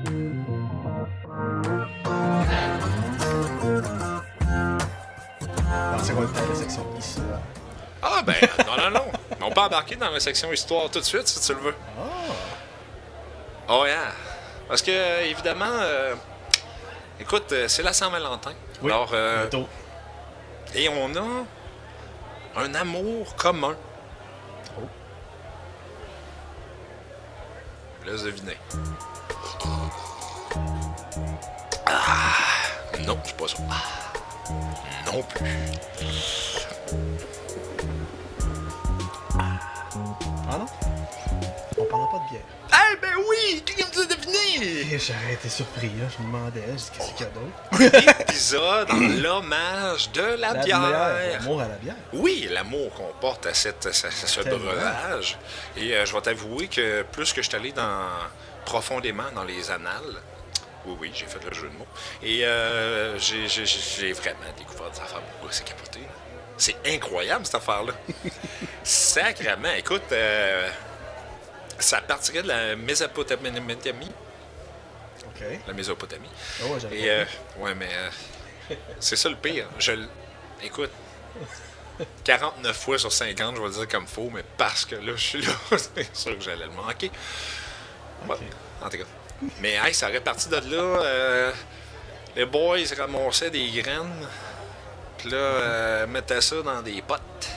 Je pensais qu'on était à la section histoire. Ah, ben, non. On peut embarquer dans la section histoire tout de suite, si tu le veux. Oh, yeah. Parce que, évidemment, écoute, c'est la Saint-Valentin. Oui, Alors, bientôt. et on a un amour commun. Oh. Laisse deviner. Ah, non, c'est pas ça. Ah, non plus. Ah non? On parlera pas de bière. Eh ben oui, qui me dit deviner? Et j'aurais été surpris, là. Je me demandais, je dis, qu'est-ce qu'il y a d'autre? Épisode en l'hommage de la bière. L'amour à la bière. Oui, l'amour qu'on porte à ce breuvage. Et je vais t'avouer que plus que je suis allé profondément dans les annales, oui, j'ai fait le jeu de mots, et j'ai vraiment découvert des affaires. Pourquoi c'est capoté? Là. C'est incroyable, cette affaire-là. Sacrément. Écoute, ça partirait de la Mésopotamie. OK. La Mésopotamie. Ah ouais, j'avais Et, compris. ouais, mais c'est ça le pire. Écoute, 49 fois sur 50, je vais le dire comme faux, mais parce que là, je suis là, c'est sûr que j'allais le manquer. Ouais, OK. en tout cas. Mais hey, ça aurait parti de là. Les boys ramassaient des graines, puis là, mettaient ça dans des potes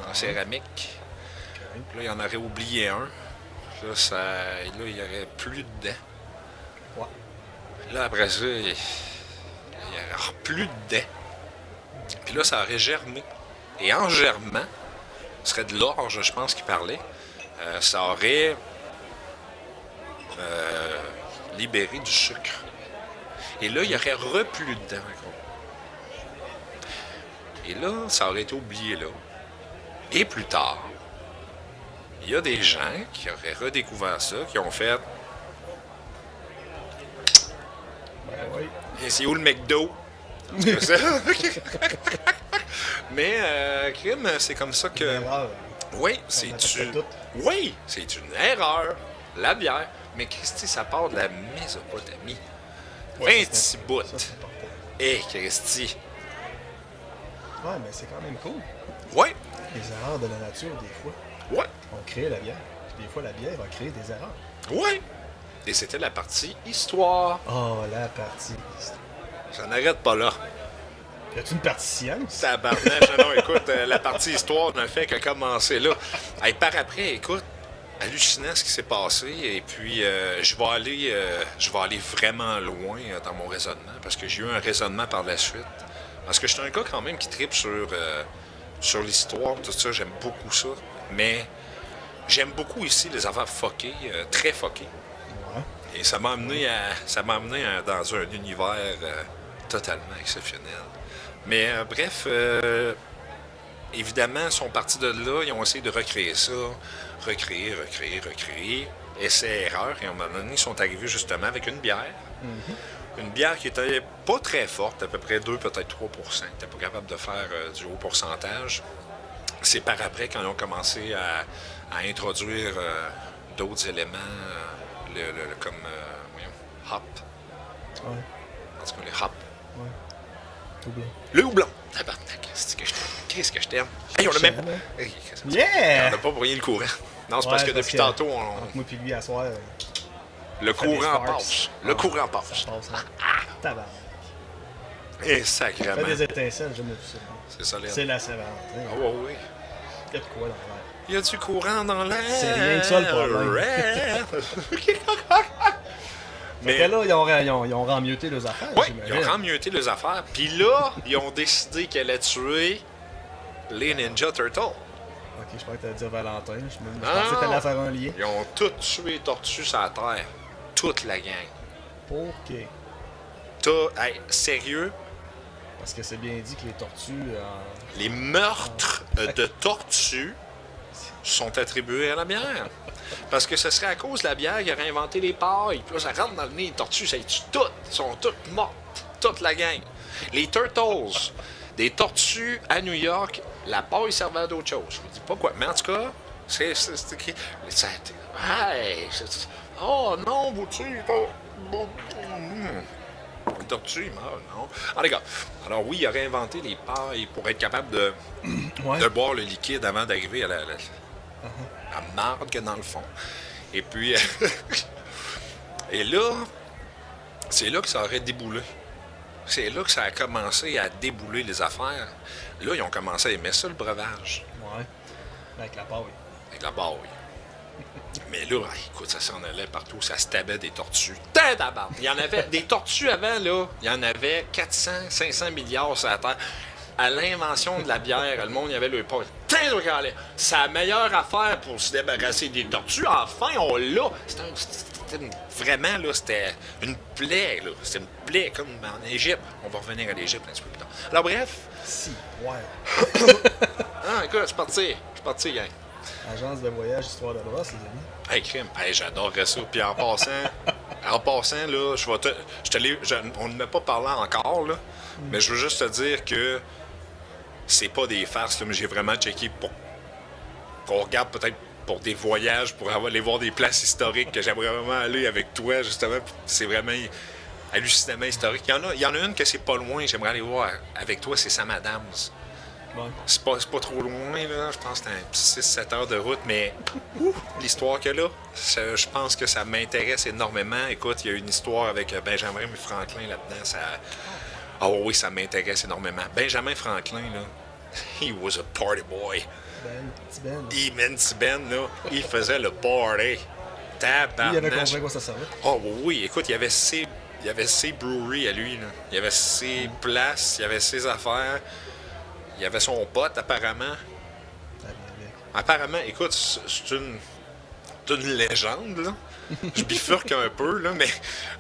en céramique. OK. Puis là, il en aurait oublié un. Puis là, il n'y aurait plus dedans. Ouais. Là, après ça, il n'y aurait plus dedans. Puis là, ça aurait germé. Et en germant, ce serait de l'orge, je pense, qu'il parlait. Ça aurait libéré du sucre. Et là, il y aurait replu dedans encore. Et là, ça aurait été oublié là. Et plus tard, il y a des gens qui auraient redécouvert ça, qui ont fait Ben oui. Et c'est où le McDo? C'est ça. Mais, crime, c'est comme ça que. Erreur. Oui, On c'est appelle une. ça tout. Oui, c'est une erreur. La bière. Mais Christy, ça part de la Mésopotamie. Ouais, 20 ça, bouts. Ça, c'est important. Eh, Christy. Ouais, mais c'est quand même cool. Ouais, Les erreurs de la nature, des fois, ouais, ont créé la bière. Puis des fois, la bière va créer des erreurs. ouais. Et c'était la partie histoire. Oh, la partie. Ça n'arrête pas là. Y a-tu une partie science? Tabarnage, non, écoute, la partie histoire ne fait que commencer là. Hey, par après, écoute, hallucinant ce qui s'est passé. Et puis, je vais aller vraiment loin dans mon raisonnement, parce que j'ai eu un raisonnement par la suite. Parce que je suis un gars quand même qui tripe sur l'histoire, tout ça, j'aime beaucoup ça. Mais j'aime beaucoup ici les affaires fuckées, très fuckées. Ouais. Et ça m'a amené dans un univers totalement exceptionnel. Mais bref, évidemment, ils sont partis de là, ils ont essayé de recréer ça, recréer, essai-erreur, et à un moment donné, ils sont arrivés justement avec une bière. Une bière qui était pas très forte, à peu près 2, peut-être 3 %. Ils n'étaient pas capable de faire du haut pourcentage. C'est par après, quand ils ont commencé à introduire d'autres éléments, comme, voyons, hop. Ouais. En tout cas, les hop. Ouais. Tout blanc. Le houblon. Tabarnak, qu'est-ce que je t'aime. Hey, on a même. Cher, hein? Hey, on Yeah! n'a pas brouillé le courant. Non, c'est Ouais, parce que depuis tantôt, Entre moi et lui, à soir, le fait des courant sparks. passe. Le courant passe. Ça passe, hein? Tabarnak. Et Fait sacrément. des étincelles, j'aime tout ça. C'est solide. C'est la Saint-Valentin. Ah ouais, oui. Il y a de quoi dans l'air. Il y a du courant dans l'air. C'est rien que ça, le problème. Mais Mais là, ils ont remmuté leurs affaires. oui, j'imagine. ils ont remmuté les affaires. Puis là, ils ont décidé qu'elle allait tuer les Ninja Turtles. Ok, je crois que t'allais dire Valentin. Je Non. pensais que t'allais faire un lien. Ils ont tous tué les tortues sur la terre. Toute la gang. Ok. Hey, sérieux, Parce que c'est bien dit que les tortues. les meurtres de tortues sont attribués à la bière. Parce que ce serait à cause de la bière qui aurait inventé les pailles. Puis là, ça rentre dans le nez, les tortues, ça tue toutes. Ils sont toutes mortes. Toute la gang. Les Turtles, des tortues à New York, la paille servait à d'autres choses. Je ne dis pas quoi. Mais en tout cas, c'est écrit. Oh non, vous tuez. Une tortue, il meurt, non? Ah, les gars. Alors, oui, il aurait inventé les pailles pour être capable de boire le liquide avant d'arriver à la marde que dans le fond. Et puis, et là, c'est là que ça aurait déboulé. C'est là que ça a commencé à débouler les affaires. Là, ils ont commencé à aimer ça, le breuvage. Ouais. Avec la paille. Avec la barre, oui. Mais là, écoute, ça s'en allait partout, ça se tabait des tortues. Tabarnak! Il y en avait des tortues avant, là. Il y en avait 400, 500 milliards sur la Terre. À l'invention de la bière, le monde y avait le pas. C'est la meilleure affaire pour se débarrasser des tortues. Enfin, on l'a. Vraiment, là, c'était une plaie, là. C'était une plaie, comme en Égypte. On va revenir à l'Égypte un petit peu plus tard. Alors, bref. Si, ouais. Ah, écoute, je suis parti, gang. Agence de voyage, histoire de brosse, les amis. Hey, crime, hey, j'adorerais ça. Puis en passant, là, on ne m'a pas parlé encore, là, mais je veux juste te dire que c'est pas des farces, là, mais j'ai vraiment checké pour qu'on regarde peut-être pour des voyages, pour aller voir des places historiques que j'aimerais vraiment aller avec toi, justement. C'est vraiment hallucinamment historique. Il y en a une que c'est pas loin, j'aimerais aller voir avec toi, c'est Sam Adams. Ouais. C'est pas trop loin, là. Je pense que c'est un 6-7 heures de route, mais l'histoire que là, je pense que ça m'intéresse énormément. Écoute, il y a une histoire avec Benjamin Franklin là-dedans. Oh oui, ça m'intéresse énormément. Benjamin Franklin, là, he was a party boy. Petit Ben. Petit Ben, là, il faisait le party. Tabarnak. Il avait compris à quoi ça servait. Oh oui, écoute, il y avait ses breweries à lui, là. Il y avait ses places, il y avait ses affaires. Il y avait son pote, apparemment. Apparemment, écoute, c'est une légende, là. Je bifurque un peu, là, mais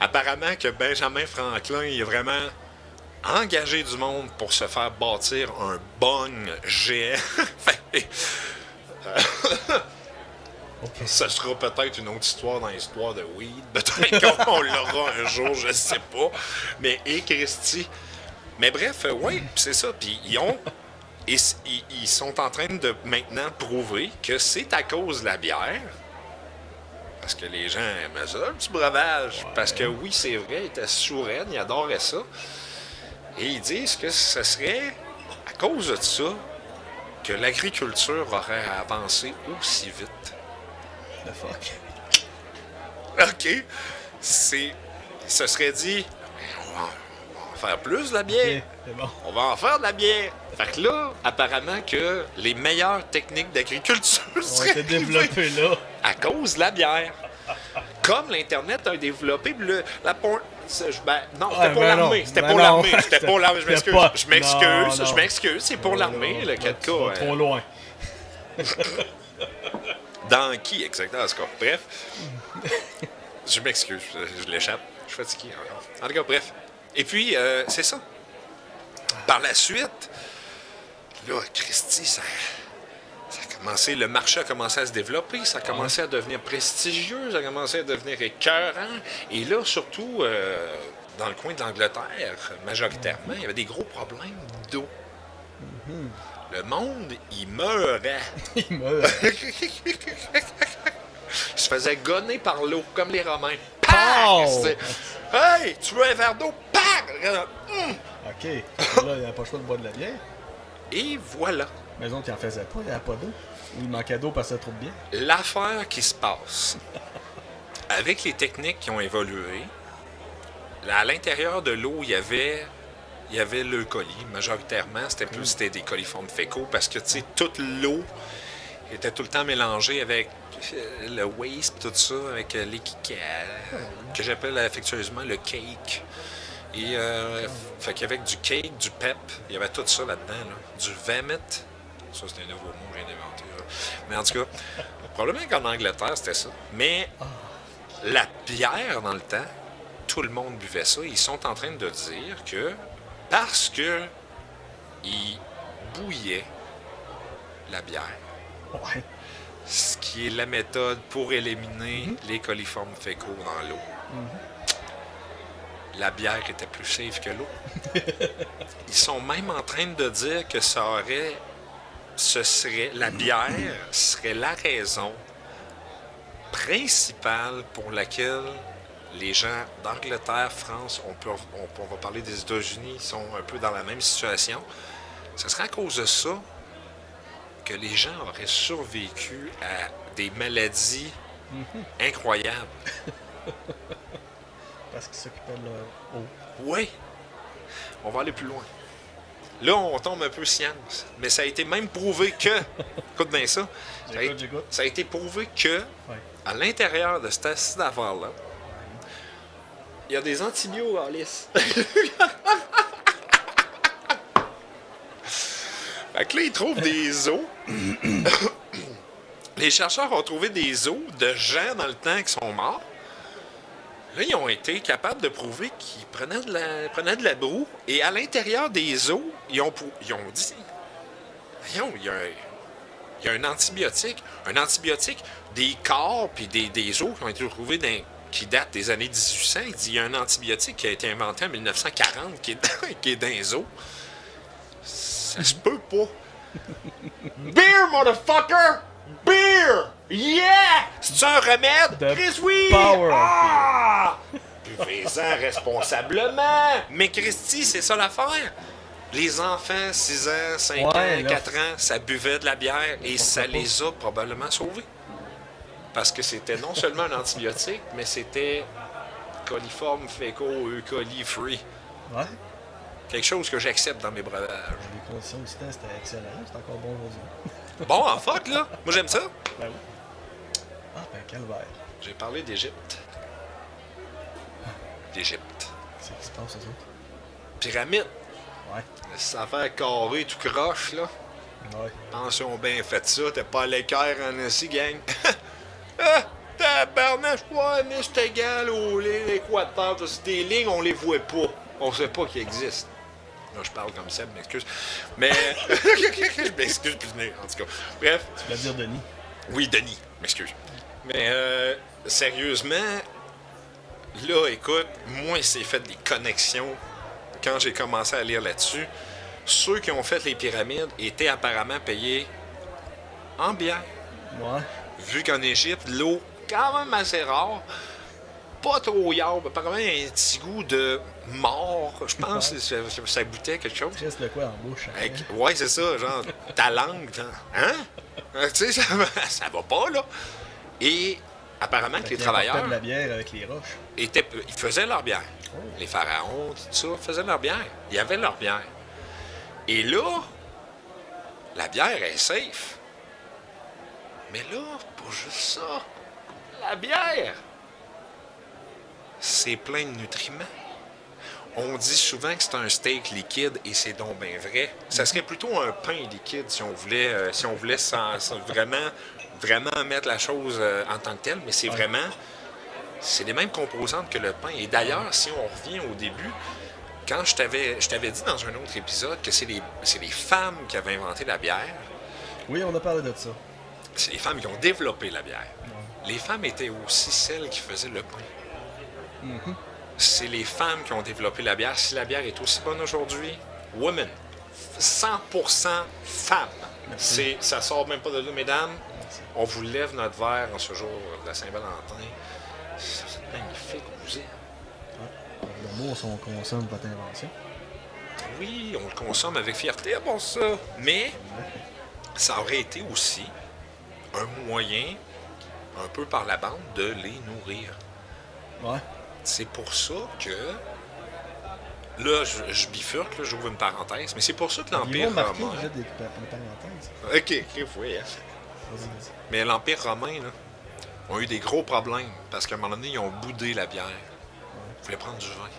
apparemment que Benjamin Franklin, il a vraiment engagé du monde pour se faire bâtir un bong géant. Okay. Ça sera peut-être une autre histoire dans l'histoire de weed. Peut-être qu'on l'aura un jour, je sais pas. Mais, Christy. Mais bref, oui, c'est ça. Puis ils sont en train de maintenant prouver que c'est à cause de la bière. Parce que les gens aimaient ça, le petit breuvage. Ouais. Parce que oui, c'est vrai, ils étaient sourds, ils adoraient ça. Et ils disent que ce serait à cause de ça que l'agriculture aurait avancé aussi vite. The fuck? OK. Ce serait dit, on va en faire plus de la bière. Okay, c'est bon. On va en faire de la bière. Fait que là, apparemment que les meilleures techniques d'agriculture seraient développées là. À cause de la bière. Comme l'Internet a développé la porn... non, c'était pour l'armée. C'était pour l'armée. C'était pour l'armée. Je m'excuse. C'est pour l'armée, le 4K. Trop loin. Dans qui, exactement, en tout cas. Bref. Je m'excuse. Je l'échappe. Je suis fatigué encore. En tout cas, bref. Et puis, c'est ça. Par la suite, là, Christy, ça a commencé, le marché a commencé à se développer, ça a commencé à devenir prestigieux, ça a commencé à devenir écœurant. Et là, surtout, dans le coin de l'Angleterre, majoritairement, il y avait des gros problèmes d'eau. Mm-hmm. Le monde, il meurait. Il meurt. Il se faisait gonner par l'eau, comme les Romains. Oh! Hey, tu veux un verre d'eau? OK. Là, il n'y a pas le choix de boire de la bière. Et voilà. Mais eux autres, ils n'en faisaient pas, il n'y avait pas d'eau. Ou il manquait d'eau parce que trop de bière. L'affaire qui se passe, avec les techniques qui ont évolué, à l'intérieur de l'eau, il y avait le colis. Majoritairement, c'était des coliformes fécaux parce que, tu sais, toute l'eau était tout le temps mélangée avec le waste, tout ça, avec les que j'appelle affectueusement le cake. Et fait qu'avec du cake, du pep, il y avait tout ça là-dedans, là. Du vomit. Ça, c'est un nouveau mot que j'ai inventé. Là. Mais en tout cas, probablement qu'en Angleterre, c'était ça. Mais la bière, dans le temps, tout le monde buvait ça. Ils sont en train de dire que parce que ils bouillaient la bière, Ouais. ce qui est la méthode pour éliminer les coliformes fécaux dans l'eau. La bière était plus safe que l'eau. Ils sont même en train de dire que la bière serait la raison principale pour laquelle les gens d'Angleterre, France, on va parler des États-Unis, ils sont un peu dans la même situation. Ce serait à cause de ça que les gens auraient survécu à des maladies incroyables. Parce qu'ils s'occupaient de leur eau. Oui, on va aller plus loin. Là, on tombe un peu science, mais ça a été même prouvé que, écoute bien ça, J'écoute. ça a été prouvé que, Ouais. à l'intérieur de cette affaire-là, il y a des antibiotiques, Alice. Fait que là, ils trouvent des os. Les chercheurs ont trouvé des os de gens dans le temps qui sont morts. Là, ils ont été capables de prouver qu'ils prenaient de la broue. Et à l'intérieur des os, ils ont dit, voyons, il y a un antibiotique. Un antibiotique, des corps puis des os qui ont été trouvés qui datent des années 1800. Il dit, il y a un antibiotique qui a été inventé en 1940 qui est dans les os. Ça se peut pas. Beer, motherfucker! Beer! Yeah! C'est un remède? The Chris, oui! power of Ah! Buvez-en responsablement! Mais Christy, c'est ça l'affaire. Les enfants, 6 ans, 5 Ouais, ans, là. 4 ans, ça buvait de la bière et ça les a probablement sauvés. Parce que c'était non seulement un antibiotique, mais c'était coliforme féco-eucoli free. Ouais. Quelque chose que j'accepte dans mes breuvages. Les conditions du temps, c'était excellent. C'est encore bon aujourd'hui. Bon, en fuck, là. Moi, j'aime ça. Ben oui. Ah, ben calvaire. J'ai parlé d'Égypte. D'Égypte. C'est ce qui se passe, aux autres. Pyramide. Ouais. Cette affaire carrée, tout croche, là. Ouais. Pension bien fait ça. T'es pas à l'équerre en assis, gang. Ah! Tabarnache, ouais, mais c'est égal aux l'Équateur. C'est des lignes, on les voit pas. On sait pas qu'ils existent. Là, je parle comme ça, je m'excuse. Mais. Je m'excuse plus venir, en tout cas. Bref. Tu vas dire Denis. Oui, Denis, m'excuse. Mais sérieusement, là, écoute, moi, c'est fait des connexions quand j'ai commencé à lire là-dessus. Ceux qui ont fait les pyramides étaient apparemment payés en bière. Ouais. Vu qu'en Égypte, l'eau, quand même assez rare, pas trop yarbe, apparemment un petit goût de mort. Je pense que ça goûtait quelque chose. Reste de quoi en bouche. Hein? Ouais, c'est ça, genre, ta langue, genre, hein? Tu sais, ça va pas, là. Et apparemment que les travailleurs de la bière avec les roches. ils faisaient leur bière. Oh. Les pharaons, tout ça, faisaient leur bière. Ils avaient leur bière. Et là, la bière est safe. Mais là, pas juste ça. La bière, c'est plein de nutriments. On dit souvent que c'est un steak liquide et c'est donc bien vrai. Ça serait plutôt un pain liquide si on voulait, vraiment mettre la chose en tant que telle, mais c'est vraiment, c'est les mêmes composantes que le pain. Et d'ailleurs, si on revient au début, quand je t'avais dit dans un autre épisode que c'est les femmes qui avaient inventé la bière, Oui, on a parlé de ça. c'est les femmes qui ont développé la bière. Les femmes étaient aussi celles qui faisaient le pain. C'est les femmes qui ont développé la bière. Si la bière est aussi bonne aujourd'hui, women, 100% femmes. Ça sort même pas de là, mesdames. On vous lève notre verre en ce jour de la Saint-Valentin. C'est magnifique, vous dites. Le mot, on consomme votre invention. Oui, on le consomme avec fierté pour ça. Mais ça aurait été aussi un moyen, un peu par la bande, de les nourrir. Ouais. C'est pour ça que... Là, je bifurque, là, j'ouvre une parenthèse, mais c'est pour ça que Ils l'Empire vont marquer romain... déjà des parenthèses. OK, oui. Hein. Vas-y. Mais l'Empire romain, là, ont eu des gros problèmes, parce qu'à un moment donné, ils ont boudé la bière. Ils voulaient prendre du vin.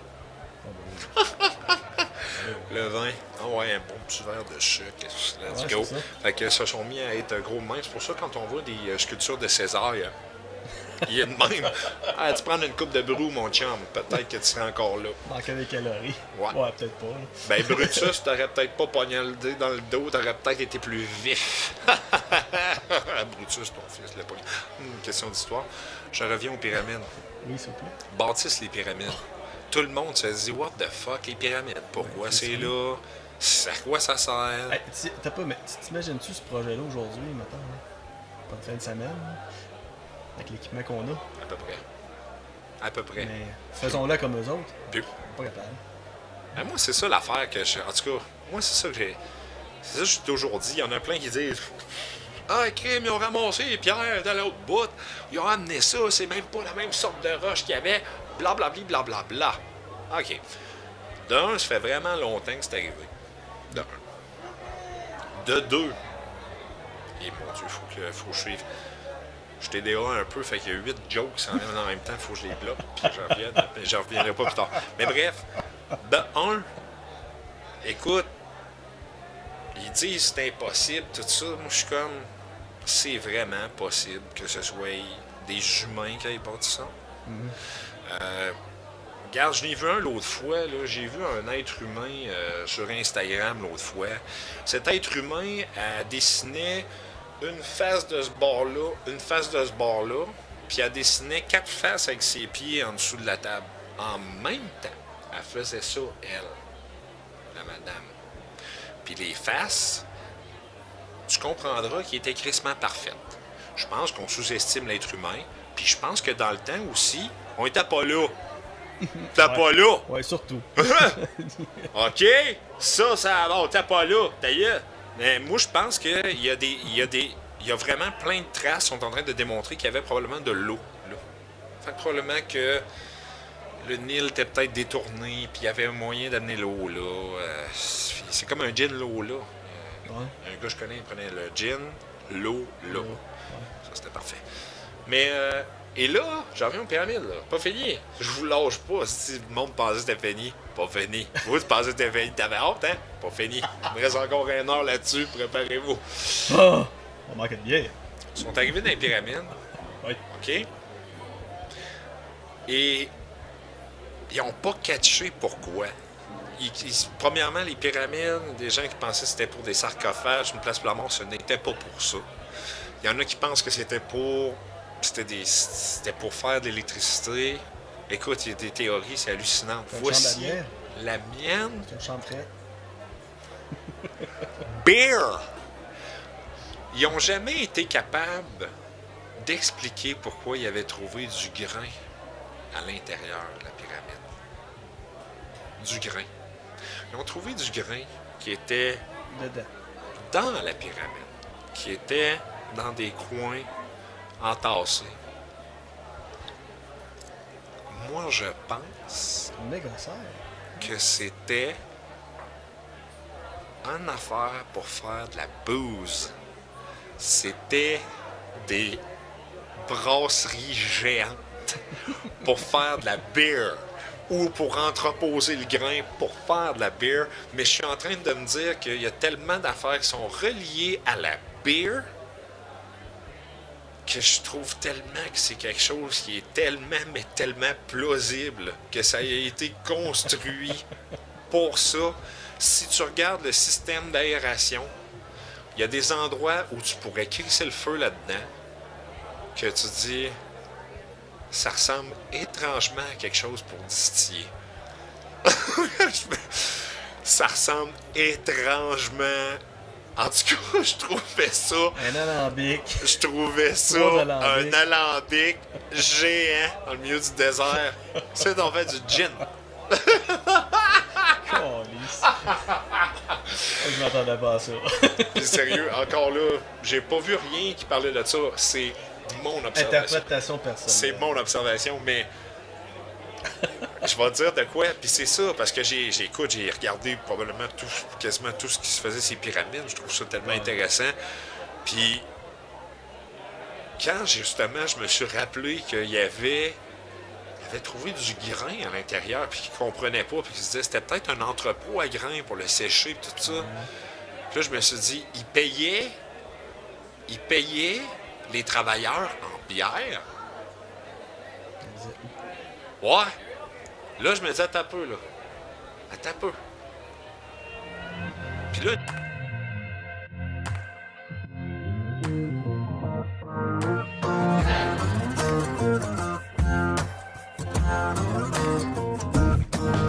Le vin, ah ouais, un bon petit verre de sucre, let's go. c'est ça. Fait que se sont mis à être gros de même. C'est pour ça, quand on voit des sculptures de César, il est de même. Ah, tu prends une coupe de brou, mon chum, peut-être que tu serais encore là. Manquer des calories. Ouais. Peut-être pas. Là. Ben, Brutus, t'aurais peut-être pas poignardé dans le dos, t'aurais peut-être été plus vif. Brutus, ton fils, l'a pas. Question d'histoire. Je reviens aux pyramides. Oui, s'il vous plaît. Bâtissent les pyramides. Tout le monde se dit, what the fuck, les pyramides? Pourquoi Ouais, c'est là? À quoi ça sert? Hey, mais t'imagines-tu ce projet-là aujourd'hui, maintenant? Pas de fin de semaine, là, avec l'équipement qu'on a? À peu près. À peu près. Mais faisons-le comme eux autres. Puis, Pas capable. ben, moi, c'est ça l'affaire que je. En tout cas, moi, c'est ça que j'ai. C'est ça que je t'ai toujours dit. Il y en a plein qui disent Ah, crime, ils ont ramassé les pierres dans l'autre bout. Ils ont amené ça, c'est même pas la même sorte de roche qu'il y avait. Blablabli, blablabla. OK. D'un, ça fait vraiment longtemps que c'est arrivé. De un. De deux. Et mon Dieu, faut que je suive. Je t'ai déjà un peu, fait qu'il y a 8 jokes qui s'en viennent en même temps, faut que je les bloque, puis j'en revienne, mais j'en reviendrai pas plus tard. Mais bref, de un, écoute, ils disent c'est impossible, tout ça. Moi, je suis comme, c'est vraiment possible que ce soit des humains qui aient bâti ça. Regarde, je l'ai vu un l'autre fois, là, j'ai vu un être humain sur Instagram l'autre fois. Cet être humain dessinait une face de ce bord-là, une face de ce bord-là, puis elle dessinait 4 faces avec ses pieds en dessous de la table. En même temps, elle faisait ça, elle, la madame. Puis les faces, tu comprendras qu'elles étaient crissement parfaites. Je pense qu'on sous-estime l'être humain, puis je pense que dans le temps aussi, on était pas là. T'es pas là. Ouais, surtout. OK? Ça, on t'es pas là. D'ailleurs, mais moi, je pense qu'il y a vraiment plein de traces qui sont en train de démontrer qu'il y avait probablement de l'eau, là. Fait que probablement que le Nil était peut-être détourné, puis il y avait un moyen d'amener l'eau, là. C'est comme un gin, l'eau, là. Ouais. Un gars que je connais, il prenait le gin, l'eau, l'eau. Ouais. Ça, c'était parfait. Mais, et là, j'en reviens aux pyramides, là. Pas fini. Je vous lâche pas. Si le monde pensait que c'était fini, pas fini. Vous, tu pensais que c'était fini. T'avais hâte, hein? Pas fini. Il me reste encore 1 heure là-dessus. Préparez-vous. Ah! On manquait de bière. Ils sont arrivés dans les pyramides. Oui. OK? Et ils n'ont pas catché pourquoi. Premièrement, les pyramides, des gens qui pensaient que c'était pour des sarcophages, une place pour la mort, ce n'était pas pour ça. Il y en a qui pensent que c'était pour pour faire de l'électricité. Écoute, il y a des théories, c'est hallucinant. Une Voici chambre à bière. la mienne. C'est une chambre prête. Beer! Ils n'ont jamais été capables d'expliquer pourquoi ils avaient trouvé du grain à l'intérieur de la pyramide. Du grain. Ils ont trouvé du grain qui était Dedans. dans la pyramide, qui était dans des coins entassés. Moi, je pense Méga serre. que c'était une affaire pour faire de la bouse. C'était des brasseries géantes pour faire de la beer ou pour entreposer le grain pour faire de la beer. Mais je suis en train de me dire qu'il y a tellement d'affaires qui sont reliées à la beer que je trouve tellement que c'est quelque chose qui est tellement, mais tellement plausible que ça a été construit pour ça. Si tu regardes le système d'aération, il y a des endroits où tu pourrais crisser le feu là-dedans que tu dis, ça ressemble étrangement à quelque chose pour distiller. Ça ressemble étrangement. En tout cas, je trouvais ça. Un alambic. Je trouvais ça 3 un alambics. alambic géant dans le milieu du désert. C'est en fait du gin. Calice. Je m'attendais pas à ça. Puis sérieux, encore là, j'ai pas vu rien qui parlait de ça. C'est mon observation. Interprétation personnelle. C'est mon observation, mais je vais te dire de quoi. Puis c'est ça, parce que j'ai regardé probablement quasiment tout ce qui se faisait ces pyramides. Je trouve ça tellement intéressant. Puis quand justement je me suis rappelé qu'il y avait trouvé du grain à l'intérieur, puis qu'il comprenait pas, puis qu'il se disait c'était peut-être un entrepôt à grains pour le sécher, puis tout ça. Puis là, je me suis dit, ils payaient les travailleurs en bière. Ouais. Là, je me disais, attends un peu, là. Attends un peu. Puis là,